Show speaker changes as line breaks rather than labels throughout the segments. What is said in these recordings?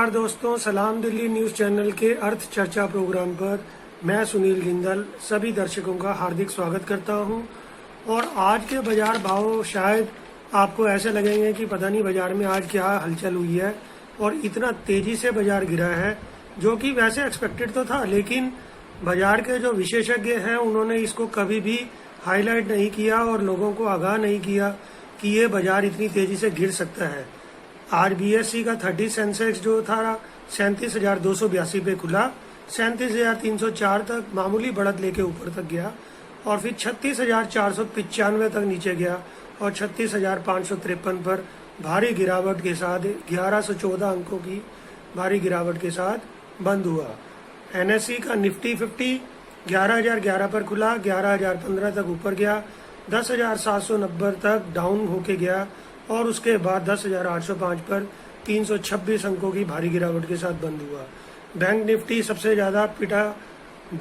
नमस्कार दोस्तों, सलाम दिल्ली न्यूज चैनल के अर्थ चर्चा प्रोग्राम पर मैं सुनील जिंदल सभी दर्शकों का हार्दिक स्वागत करता हूं। और आज के बाजार भाव शायद आपको ऐसे लगेंगे कि पता नहीं बाजार में आज क्या हलचल हुई है और इतना तेजी से बाजार गिरा है, जो कि वैसे एक्सपेक्टेड तो था, लेकिन बाजार के जो विशेषज्ञ हैं उन्होंने इसको कभी भी हाईलाइट नहीं किया और लोगों को आगाह नहीं किया कि ये बाजार इतनी तेजी से गिर सकता है। आज BSE का 30 सेंसेक्स जो था 37,282 पे खुला, 37,304 तक मामूली बढ़त लेके ऊपर तक गया और फिर 36,495 तक नीचे गया और 36,553 पर भारी गिरावट के साथ 1114 अंकों की भारी गिरावट के साथ बंद हुआ। NSE का निफ्टी 50 11,011 पर खुला, 11,015 तक ऊपर गया, 10,790 तक डाउन होके गया और उसके बाद 10,805 पर 326 अंकों की भारी गिरावट के साथ बंद हुआ। बैंक निफ्टी सबसे ज्यादा पिटा,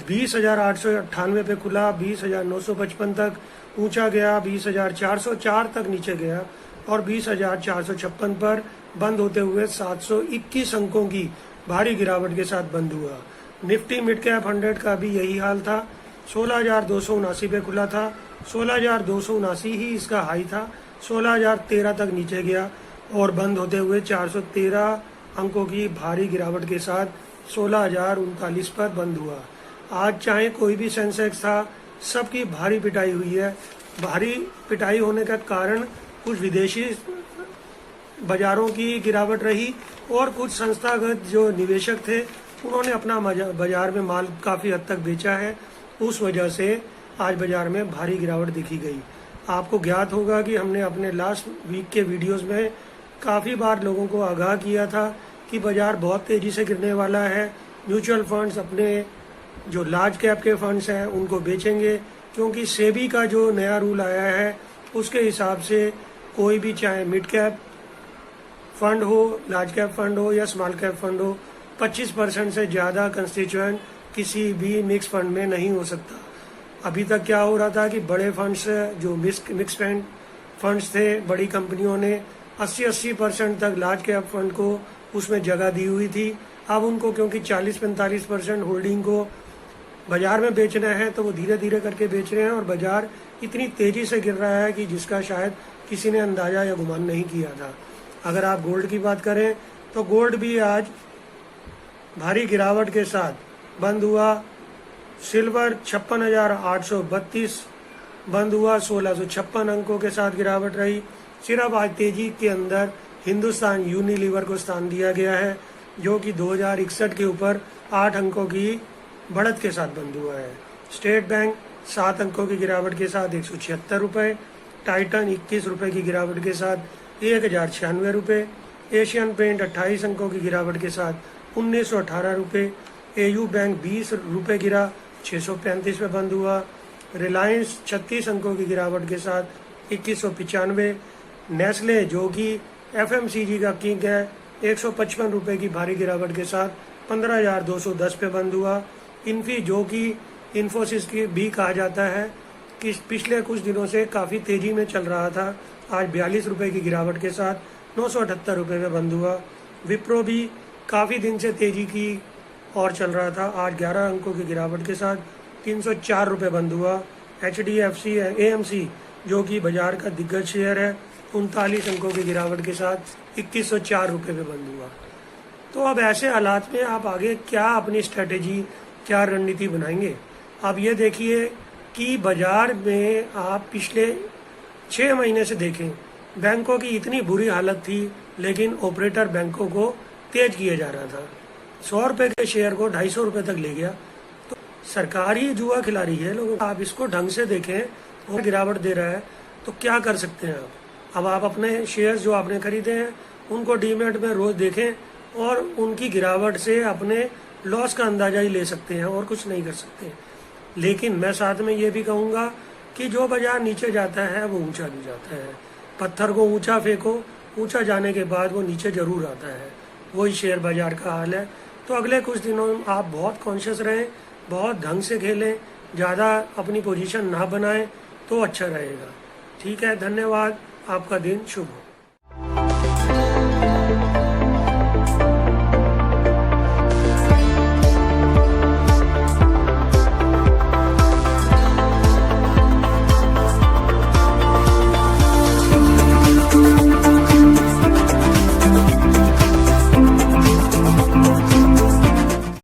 20,898 पे खुला, 20,955 तक ऊंचा गया, 20,404 तक नीचे गया और 20,456 पर बंद होते हुए 721 अंकों की भारी गिरावट के साथ बंद हुआ। निफ्टी मिड कैप 100 का भी यही हाल था, 16,279 पे खुला था, 16,279 ही इसका हाई था, 16,013 तक नीचे गया और बंद होते हुए 413 अंकों की भारी गिरावट के साथ 16,039 पर बंद हुआ। आज चाहे कोई भी सेंसेक्स था, सबकी भारी पिटाई हुई है। भारी पिटाई होने का कारण कुछ विदेशी बाजारों की गिरावट रही और कुछ संस्थागत जो निवेशक थे उन्होंने अपना बाजार में माल काफी हद तक बेचा है। उस वजह से आज बाजार में भारी गिरावट दिखी गई। आपको ज्ञात होगा कि हमने अपने लास्ट वीक के वीडियोस में काफ़ी बार लोगों को आगाह किया था कि बाजार बहुत तेज़ी से गिरने वाला है। म्यूचुअल फंड्स अपने जो लार्ज कैप के फंड्स हैं उनको बेचेंगे, क्योंकि सेबी का जो नया रूल आया है उसके हिसाब से कोई भी चाहे मिड कैप फंड हो, लार्ज कैप फंड हो या स्मॉल कैप फंड हो, 25% से ज़्यादा कंस्टिट्यूएंट किसी भी मिक्स फंड में नहीं हो सकता। अभी तक क्या हो रहा था कि बड़े फंड्स जो मिक्स फंड्स थे, बड़ी कंपनियों ने 80% तक लार्ज कैप फंड को उसमें जगह दी हुई थी। अब उनको क्योंकि 40-45% होल्डिंग को बाजार में बेचना है तो वो धीरे धीरे करके बेच रहे हैं और बाजार इतनी तेजी से गिर रहा है कि जिसका शायद किसी ने अंदाजा या गुमान नहीं किया था। अगर आप गोल्ड की बात करें तो गोल्ड भी आज भारी गिरावट के साथ बंद हुआ। सिल्वर 56,832 बंद हुआ, 1,656 अंकों के साथ गिरावट रही। सिर्फ आज तेजी के अंदर हिंदुस्तान यूनिलीवर को स्थान दिया गया है, जो कि 2061 के ऊपर 8 अंकों की बढ़त के साथ बंद हुआ है। स्टेट बैंक 7 अंकों की गिरावट के साथ 176 रुपये, टाइटन 21 रुपये की गिरावट के साथ 1,096 रुपये, एशियन पेंट 28 अंकों की गिरावट के साथ 1,918 रुपये, AU बैंक 20 रुपये गिरा, 635 पे बंद हुआ। रिलायंस 36 अंकों की गिरावट के साथ 2195। नेस्ले जो कि FMCG का किंग है, 155 रुपये की भारी गिरावट के साथ 15,210 पे बंद हुआ। इन्फी जो कि इन्फोसिस की भी कहा जाता है कि पिछले कुछ दिनों से काफ़ी तेजी में चल रहा था, आज 42 रुपये की गिरावट के साथ 978 रुपये पे बंद हुआ। विप्रो भी काफ़ी दिन से तेजी की और चल रहा था, आज 11 अंकों की गिरावट के साथ 304 रुपये बंद हुआ। HDFC AMC जो कि बाजार का दिग्गज शेयर है, 39 अंकों की गिरावट के साथ 2104 रुपये पे बंद हुआ। तो अब ऐसे हालात में आप आगे क्या अपनी स्ट्रेटेजी, क्या रणनीति बनाएंगे? आप ये देखिए कि बाजार में आप पिछले 6 महीने से देखें, बैंकों की इतनी बुरी हालत थी, लेकिन ऑपरेटर बैंकों को तेज किया जा रहा था। 100 रुपये के शेयर को 250 रुपये तक ले गया। तो सरकार ही जुआ खिला रही है लोगों को। आप इसको ढंग से देखें और गिरावट दे रहा है तो क्या कर सकते हैं आप? अब आप अपने शेयर्स जो आपने खरीदे हैं उनको डीमैट में रोज देखें और उनकी गिरावट से अपने लॉस का अंदाजा ही ले सकते हैं और कुछ नहीं कर सकते। लेकिन मैं साथ में ये भी कहूँगा कि जो बाजार नीचे जाता है वो ऊंचा भी जाता है। पत्थर को ऊंचा फेंको, ऊंचा जाने के बाद वो नीचे जरूर आता है। वही शेयर बाजार का हाल है। तो अगले कुछ दिनों में आप बहुत कॉन्शियस रहें, बहुत ढंग से खेलें, ज़्यादा अपनी पोजीशन ना बनाएं तो अच्छा रहेगा। ठीक है, धन्यवाद। आपका दिन शुभ हो।